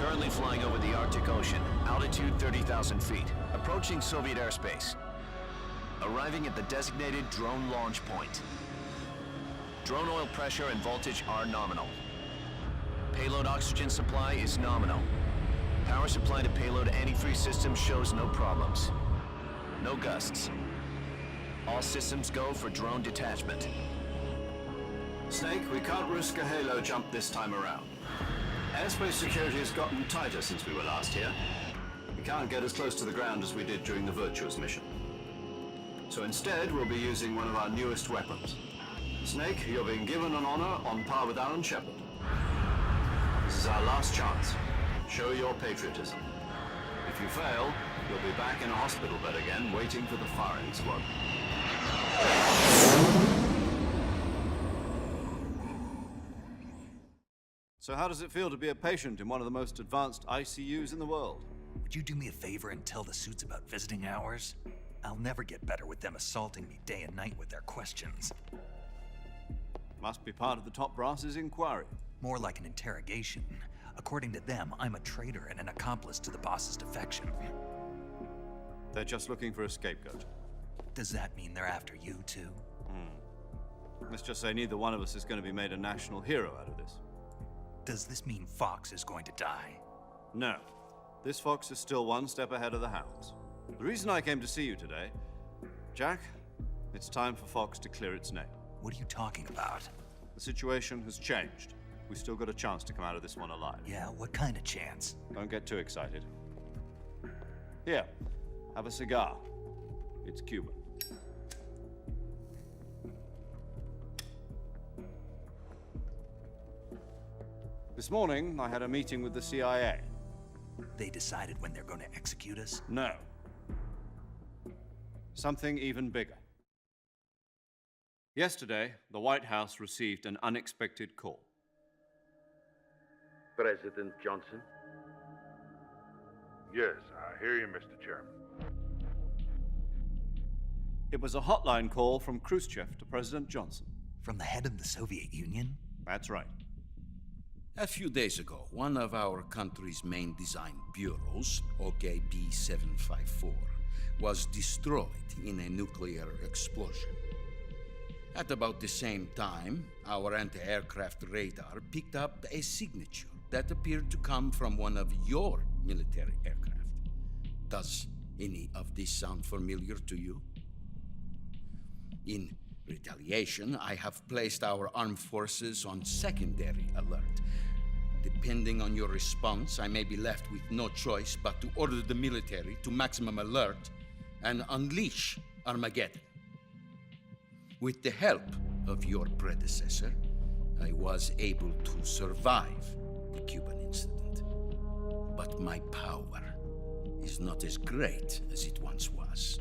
Currently flying over the Arctic Ocean, altitude 30,000 feet, approaching Soviet airspace. Arriving at the designated drone launch point. Drone oil pressure and voltage are nominal. Payload oxygen supply is nominal. Power supply to payload antifreeze system shows no problems. No gusts. All systems go for drone detachment. Snake, we can't risk a halo jump this time around. Airspace security has gotten tighter since we were last here. We can't get as close to the ground as we did during the Virtuous mission. So instead, we'll be using one of our newest weapons. Snake, you're being given an honor on par with Alan Shepard. This is our last chance. Show your patriotism. If you fail, you'll be back in a hospital bed again, waiting for the firing squad. So how does it feel to be a patient in one of the most advanced ICUs in the world? Would you do me a favor and tell the suits about visiting hours? I'll never get better with them assaulting me day and night with their questions. Must be part of the top brass's inquiry. More like an interrogation. According to them, I'm a traitor and an accomplice to the boss's defection. They're just looking for a scapegoat. Does that mean they're after you, too? Let's just say neither one of us is going to be made a national hero out of this. Does this mean Fox is going to die? No. This fox is still one step ahead of the hounds. The reason I came to see you today, Jack, it's time for Fox to clear its name. What are you talking about? The situation has changed. We still got a chance to come out of this one alive. Yeah, what kind of chance? Don't get too excited. Here, have a cigar. It's Cuban. This morning, I had a meeting with the CIA. They decided when they're going to execute us? No. Something even bigger. Yesterday, the White House received an unexpected call. President Johnson? Yes, I hear you, Mr. Chairman. It was a hotline call from Khrushchev to President Johnson. From the head of the Soviet Union? That's right. A few days ago, one of our country's main design bureaus, OKB 754, was destroyed in a nuclear explosion. At about the same time, our anti-aircraft radar picked up a signature that appeared to come from one of your military aircraft. Does any of this sound familiar to you? In retaliation, I have placed our armed forces on secondary alert. Depending on your response, I may be left with no choice but to order the military to maximum alert and unleash Armageddon. With the help of your predecessor, I was able to survive the Cuban incident. But my power is not as great as it once was.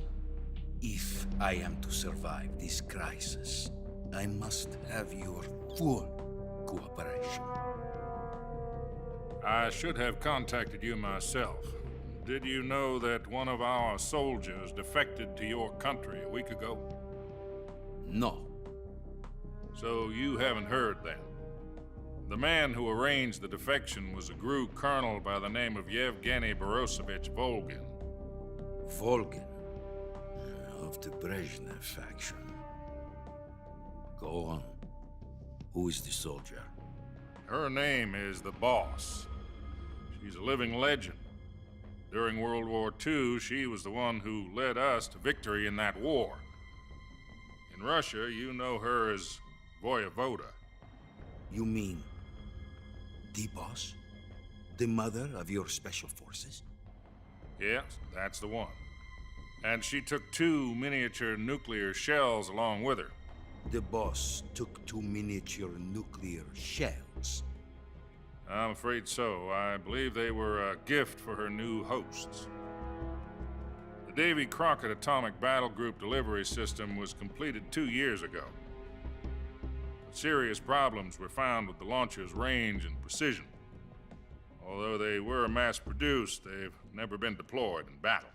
If I am to survive this crisis, I must have your full cooperation. I should have contacted you myself. Did you know that one of our soldiers defected to your country a week ago? No. So you haven't heard then. The man who arranged the defection was a GRU colonel by the name of Yevgeny Borosovich Volgin. Volgin, of the Brezhnev faction. Go on. Who is the soldier? Her name is the Boss. She's a living legend. During World War II, she was the one who led us to victory in that war. In Russia, you know her as Voyevoda. You mean the Boss? The mother of your special forces? Yes, that's the one. And she took 2 miniature nuclear shells along with her. The Boss took 2 miniature nuclear shells. I'm afraid so. I believe they were a gift for her new hosts. The Davy Crockett Atomic Battle Group delivery system was completed 2 years ago. But serious problems were found with the launcher's range and precision. Although they were mass-produced, they've never been deployed in battle.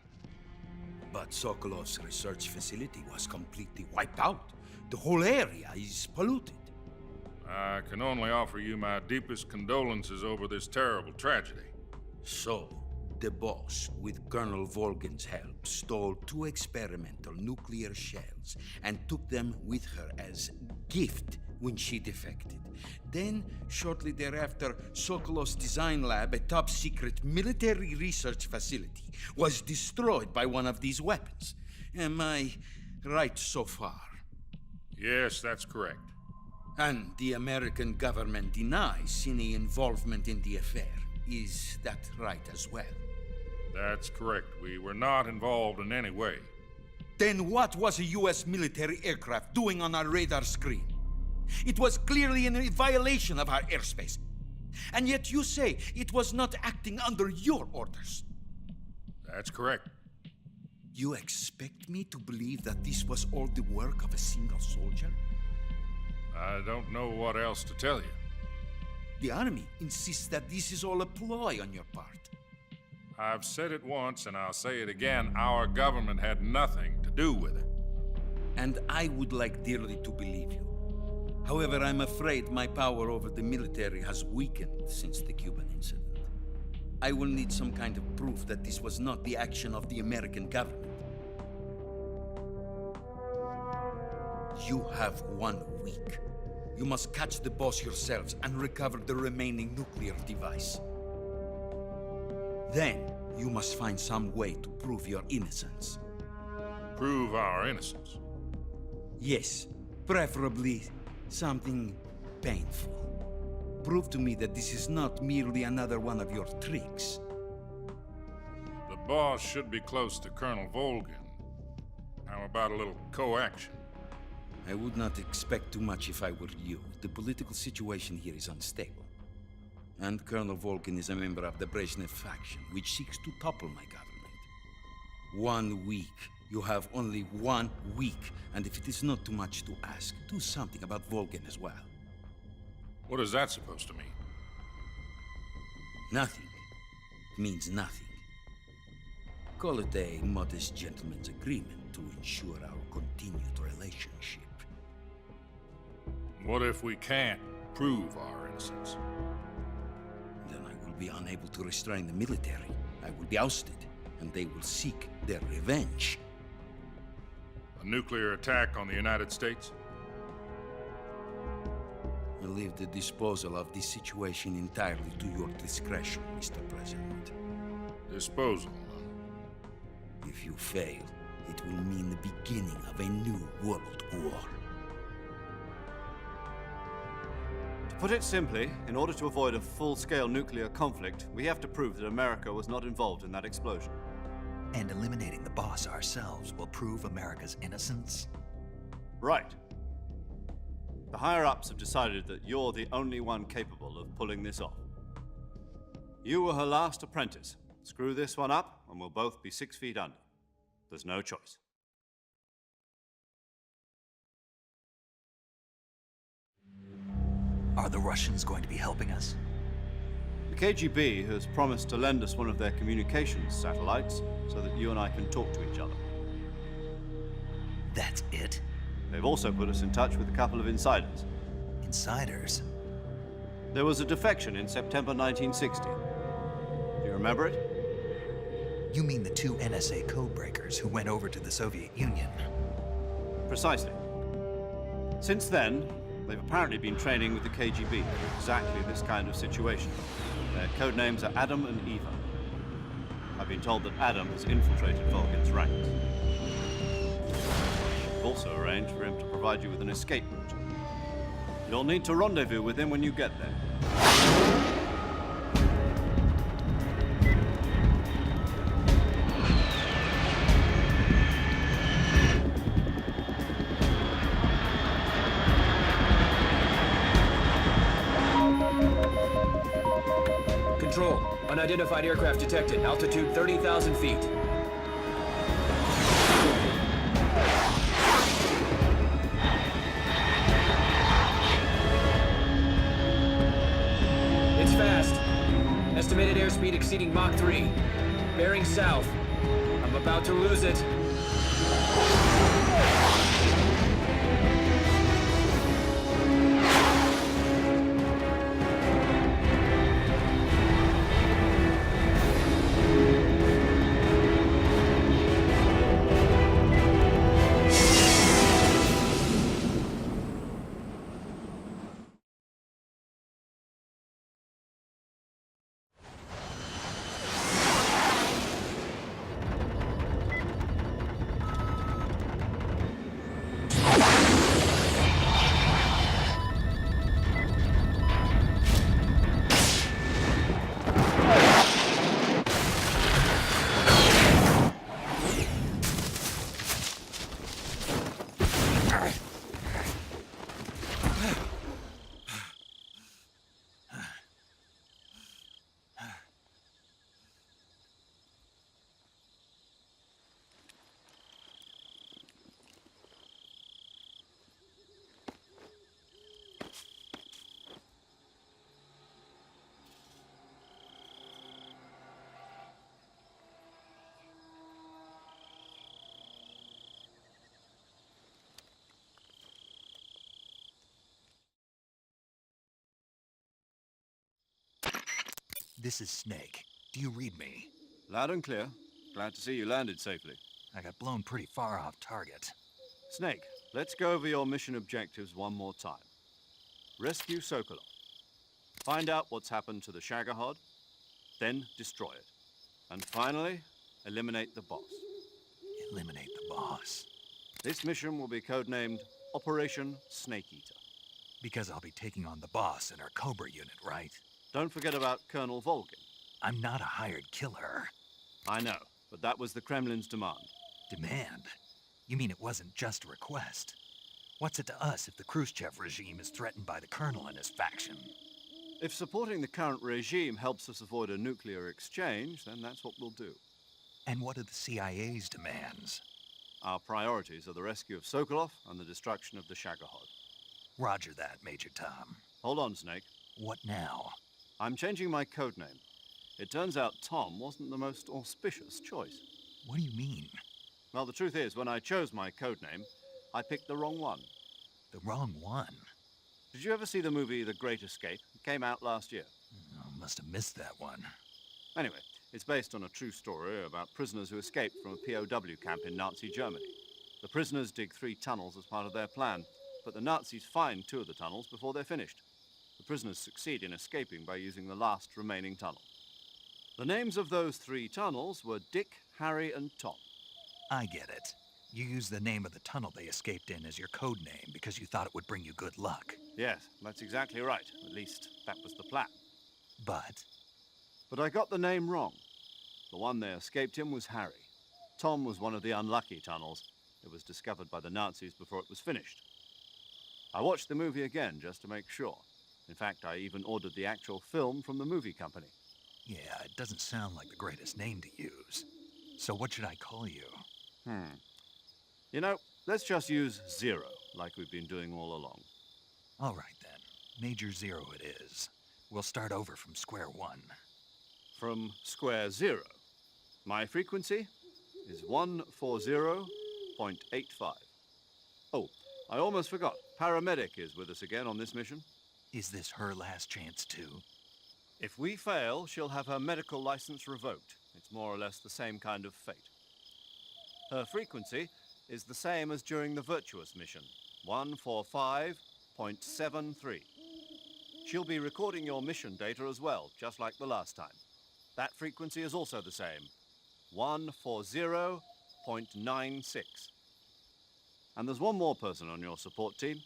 But Sokolov's research facility was completely wiped out. The whole area is polluted. I can only offer you my deepest condolences over this terrible tragedy. So, the boss, with Colonel Volgin's help, stole 2 experimental nuclear shells and took them with her as gift when she defected. Then, shortly thereafter, Sokolov's design lab, a top-secret military research facility, was destroyed by one of these weapons. Am I right so far? Yes, that's correct. And the American government denies any involvement in the affair. Is that right as well? That's correct. We were not involved in any way. Then what was a U.S. military aircraft doing on our radar screen? It was clearly in violation of our airspace. And yet you say it was not acting under your orders. That's correct. You expect me to believe that this was all the work of a single soldier? I don't know what else to tell you. The Army insists that this is all a ploy on your part. I've said it once and I'll say it again. Our government had nothing to do with it. And I would like dearly to believe you. However, I'm afraid my power over the military has weakened since the Cuban incident. I will need some kind of proof that this was not the action of the American government. You have 1 week. You must catch the boss yourselves and recover the remaining nuclear device. Then, you must find some way to prove your innocence. Prove our innocence. Yes, preferably something painful. Prove to me that this is not merely another one of your tricks. The boss should be close to Colonel Volgin. How about a little co-action? I would not expect too much if I were you. The political situation here is unstable. And Colonel Volgin is a member of the Brezhnev faction, which seeks to topple my government. 1 week. You have only 1 week. And if it is not too much to ask, do something about Volgin as well. What is that supposed to mean? Nothing. It means nothing. Call it a modest gentleman's agreement to ensure our continued relationship. What if we can't prove our innocence? Then I will be unable to restrain the military. I will be ousted, and they will seek their revenge. A nuclear attack on the United States? I leave the disposal of this situation entirely to your discretion, Mr. President. Disposal? If you fail, it will mean the beginning of a new world war. To put it simply, in order to avoid a full-scale nuclear conflict, we have to prove that America was not involved in that explosion. And eliminating the boss ourselves will prove America's innocence? Right. The higher-ups have decided that you're the only one capable of pulling this off. You were her last apprentice. Screw this one up, and we'll both be 6 feet under. There's no choice. Are the Russians going to be helping us? The KGB has promised to lend us one of their communications satellites so that you and I can talk to each other. That's it? They've also put us in touch with a couple of insiders. Insiders? There was a defection in September 1960. Do you remember it? You mean the 2 NSA codebreakers who went over to the Soviet Union? Precisely. Since then, they've apparently been training with the KGB for exactly this kind of situation. Their code names are Adam and Eva. I've been told that Adam has infiltrated Volgin's ranks. I've also arranged for him to provide you with an escape route. You'll need to rendezvous with him when you get there. Control. Unidentified aircraft detected. Altitude 30,000 feet. It's fast. Estimated airspeed exceeding Mach 3. Bearing south. I'm about to lose it. This is Snake. Do you read me? Loud and clear. Glad to see you landed safely. I got blown pretty far off target. Snake, let's go over your mission objectives one more time. Rescue Sokolov. Find out what's happened to the Shagohod, then destroy it. And finally, eliminate the boss. Eliminate the boss. This mission will be codenamed Operation Snake Eater. Because I'll be taking on the boss in our Cobra unit, right? Don't forget about Colonel Volgin. I'm not a hired killer. I know, but that was the Kremlin's demand. Demand? You mean it wasn't just a request? What's it to us if the Khrushchev regime is threatened by the Colonel and his faction? If supporting the current regime helps us avoid a nuclear exchange, then that's what we'll do. And what are the CIA's demands? Our priorities are the rescue of Sokolov and the destruction of the Shagohod. Roger that, Major Tom. Hold on, Snake. What now? I'm changing my codename. It turns out Tom wasn't the most auspicious choice. What do you mean? Well, the truth is, when I chose my codename, I picked the wrong one. The wrong one? Did you ever see the movie The Great Escape? It came out last year. Oh, must have missed that one. Anyway, it's based on a true story about prisoners who escaped from a POW camp in Nazi Germany. The prisoners dig 3 tunnels as part of their plan, but the Nazis find 2 of the tunnels before they're finished. The prisoners succeed in escaping by using the last remaining tunnel. The names of those 3 tunnels were Dick, Harry, and Tom. I get it. You used the name of the tunnel they escaped in as your code name because you thought it would bring you good luck. Yes, that's exactly right. At least, that was the plan. But But I got the name wrong. The one they escaped in was Harry. Tom was one of the unlucky tunnels. It was discovered by the Nazis before it was finished. I watched the movie again just to make sure. In fact, I even ordered the actual film from the movie company. yeah, it doesn't sound like the greatest name to use. So what should I call you? You know, let's just use Zero, like we've been doing all along. All right then. Major Zero it is. We'll start over from square one. From square 0. My frequency is 140.85. Oh, I almost forgot. Paramedic is with us again on this mission. Is this her last chance too? If we fail, she'll have her medical license revoked. It's more or less the same kind of fate. Her frequency is the same as during the Virtuous mission, 145.73. She'll be recording your mission data as well, just like the last time. That frequency is also the same, 140.96. And there's one more person on your support team.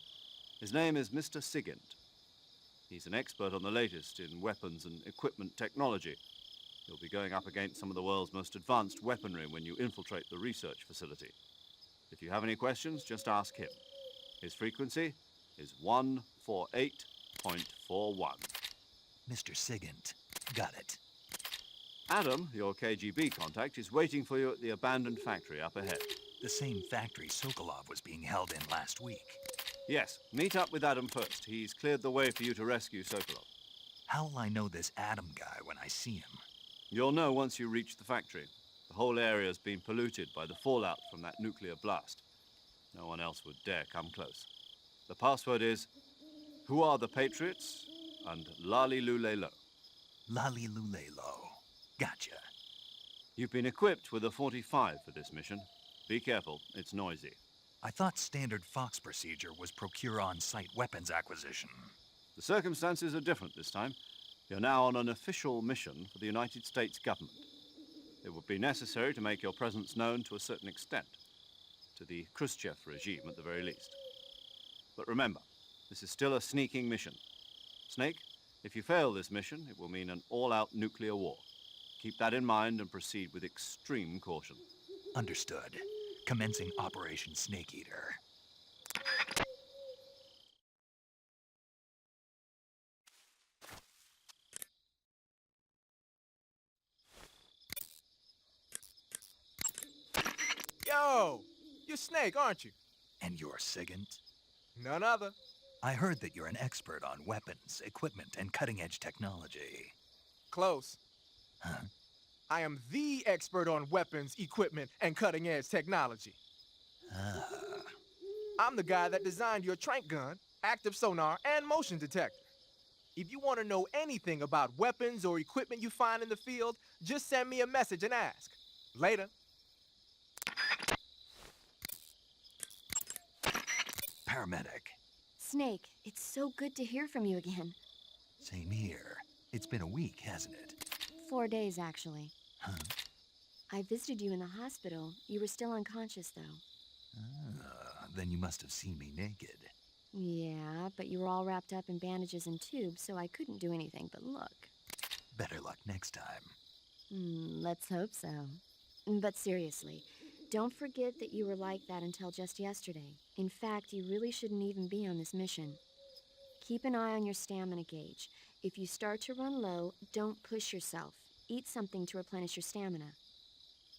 His name is Mr. Sigint. He's an expert on the latest in weapons and equipment technology. You'll be going up against some of the world's most advanced weaponry when you infiltrate the research facility. If you have any questions, just ask him. His frequency is 148.41. Mr. Sigint. Got it. Adam, your KGB contact, is waiting for you at the abandoned factory up ahead. The same factory Sokolov was being held in last week. Yes, meet up with Adam first. He's cleared the way for you to rescue Sokolov. How'll I know this Adam guy when I see him? You'll know once you reach the factory. The whole area's been polluted by the fallout from that nuclear blast. No one else would dare come close. The password is, "Who are the Patriots?" and "Lali Lule Lo." Lali Lulelo. Gotcha. You've been equipped with a 45 for this mission. Be careful, it's noisy. I thought standard Fox procedure was procure on-site weapons acquisition. The circumstances are different this time. You're now on an official mission for the United States government. It would be necessary to make your presence known to a certain extent, to the Khrushchev regime at the very least. But remember, this is still a sneaking mission. Snake, if you fail this mission, it will mean an all-out nuclear war. Keep that in mind and proceed with extreme caution. Understood. Commencing Operation Snake Eater. Yo, you're Snake, aren't you? And you're Sigint? None other. I heard that you're an expert on weapons, equipment, and cutting-edge technology. Close. Huh? I am the expert on weapons, equipment, and cutting-edge technology. Ah. I'm the guy that designed your trank gun, active sonar, and motion detector. If you want to know anything about weapons or equipment you find in the field, just send me a message and ask. Later. Paramedic. Snake, it's so good to hear from you again. Same here. It's been a week, hasn't it? 4 days, actually. Huh? I visited you in the hospital. You were still unconscious, though. Then you must have seen me naked. Yeah, but you were all wrapped up in bandages and tubes, so I couldn't do anything but look. Better luck next time. Let's hope so. But seriously, don't forget that you were like that until just yesterday. In fact, you really shouldn't even be on this mission. Keep an eye on your stamina gauge. If you start to run low, don't push yourself. Eat something to replenish your stamina.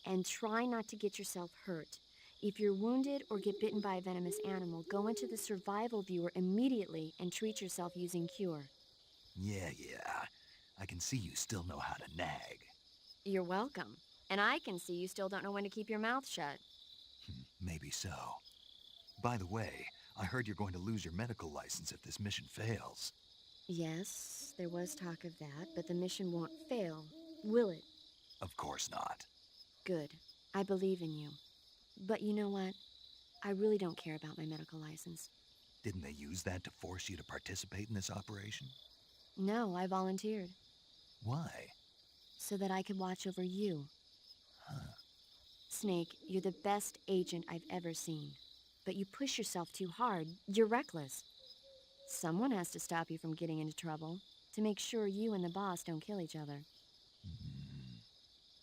And try not to get yourself hurt. If you're wounded or get bitten by a venomous animal, go into the survival viewer immediately and treat yourself using Cure. Yeah. I can see you still know how to nag. You're welcome. And I can see you still don't know when to keep your mouth shut. Maybe so. By the way, I heard you're going to lose your medical license if this mission fails. Yes, there was talk of that, but the mission won't fail, will it? Of course not. Good. I believe in you. But you know what? I really don't care about my medical license. Didn't they use that to force you to participate in this operation? No, I volunteered. Why? So that I could watch over you. Huh. Snake, you're the best agent I've ever seen. But you push yourself too hard. You're reckless. Someone has to stop you from getting into trouble, to make sure you and the boss don't kill each other.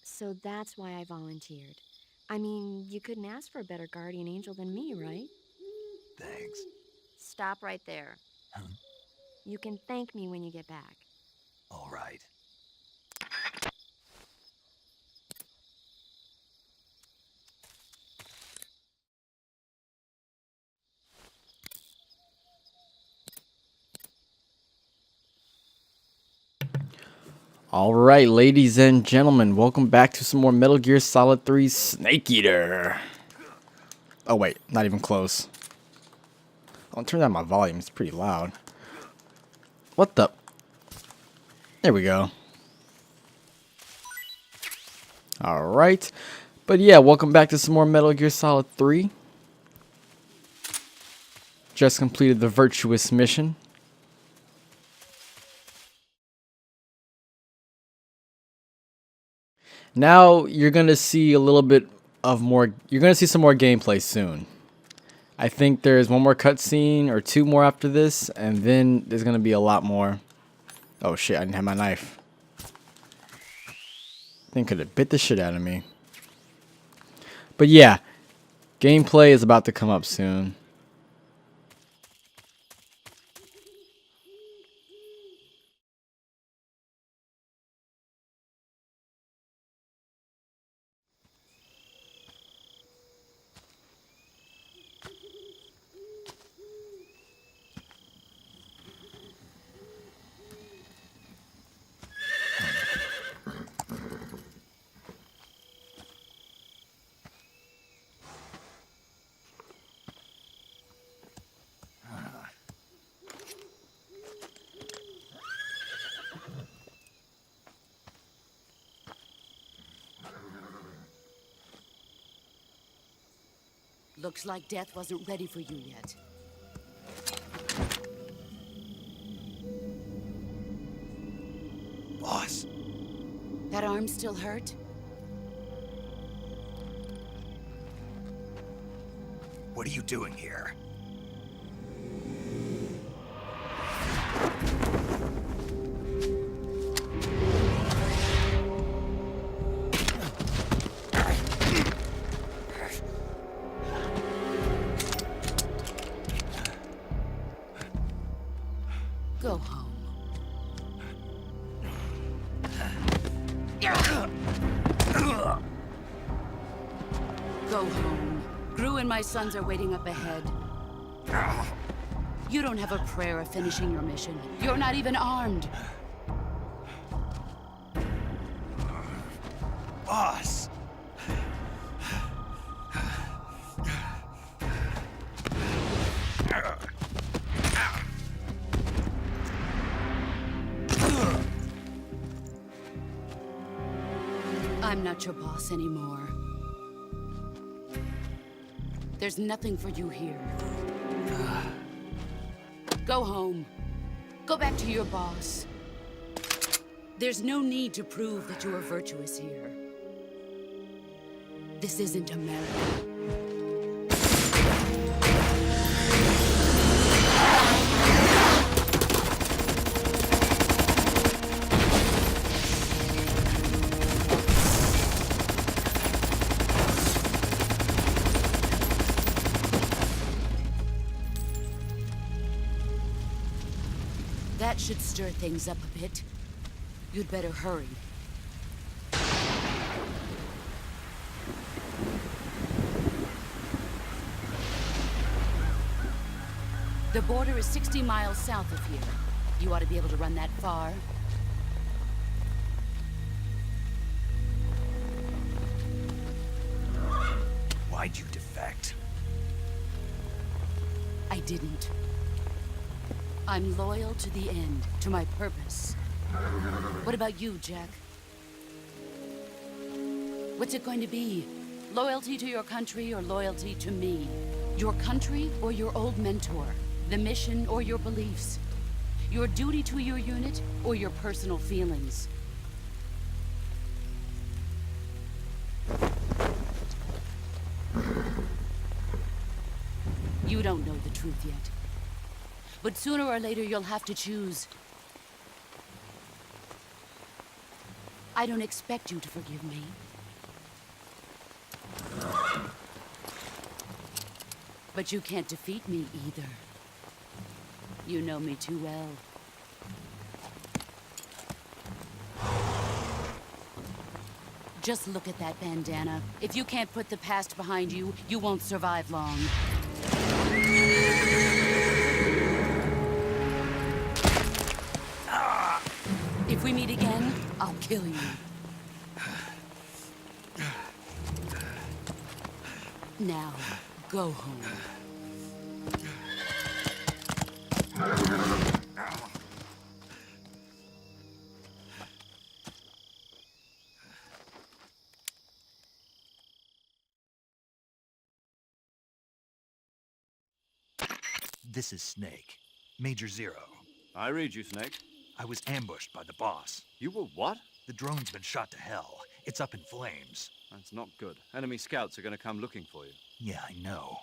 So that's why I volunteered. I mean, you couldn't ask for a better guardian angel than me, right? Thanks. Stop right there. Huh? You can thank me when you get back. All right. All right, ladies and gentlemen, welcome back to some more Metal Gear Solid 3 Snake Eater. Oh wait, not even close. I'll turn down my volume, it's pretty loud. What the? There we go. All right, but yeah, welcome back to some more Metal Gear Solid 3. Just completed the Virtuous mission. Now you're gonna see a little bit of more. You're gonna see some more gameplay soon. I think there's one more cutscene or two more after this, and then there's gonna be a lot more. Oh shit! I didn't have my knife. Thing could have bit the shit out of me. But yeah, gameplay is about to come up soon. Looks like death wasn't ready for you yet. Boss. That arm still hurt? What are you doing here? Go home. Go home. Gru and my sons are waiting up ahead. You don't have a prayer of finishing your mission. You're not even armed. Boss! I'm not your boss anymore. There's nothing for you here. Go home. Go back to your boss. There's no need to prove that you are virtuous here. This isn't America. That should stir things up a bit. You'd better hurry. The border is 60 miles south of here. You ought to be able to run that far. Why'd you defect? I didn't. I'm loyal to the end, to my purpose. What about you, Jack? What's it going to be? Loyalty to your country or loyalty to me? Your country or your old mentor? The mission or your beliefs? Your duty to your unit or your personal feelings? You don't know the truth yet. But sooner or later, you'll have to choose. I don't expect you to forgive me. But you can't defeat me either. You know me too well. Just look at that bandana. If you can't put the past behind you, you won't survive long. If we meet again, I'll kill you. Now, go home. This is Snake. Major Zero. I read you, Snake. I was ambushed by the boss. You were what? The drone's been shot to hell. It's up in flames. That's not good. Enemy scouts are going to come looking for you. Yeah, I know.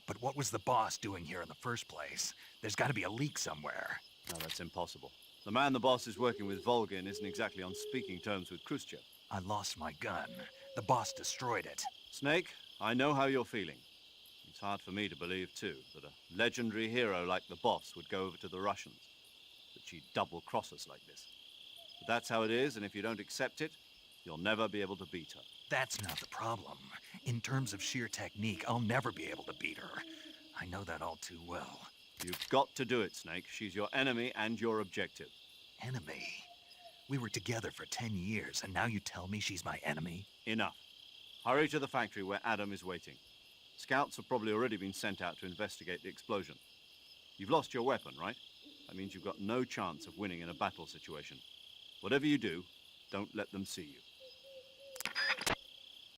But what was the boss doing here in the first place? There's got to be a leak somewhere. No, that's impossible. The man the boss is working with, Volgin, isn't exactly on speaking terms with Khrushchev. I lost my gun. The boss destroyed it. Snake, I know how you're feeling. It's hard for me to believe, too, that a legendary hero like the boss would go over to the Russians. That she'd double-cross us like this. But that's how it is, and if you don't accept it, you'll never be able to beat her. That's not the problem. In terms of sheer technique, I'll never be able to beat her. I know that all too well. You've got to do it, Snake. She's your enemy and your objective. Enemy? We were together for 10 years, and now you tell me she's my enemy? Enough. Hurry to the factory where Adam is waiting. Scouts have probably already been sent out to investigate the explosion. You've lost your weapon, right? That means you've got no chance of winning in a battle situation. Whatever you do, don't let them see you.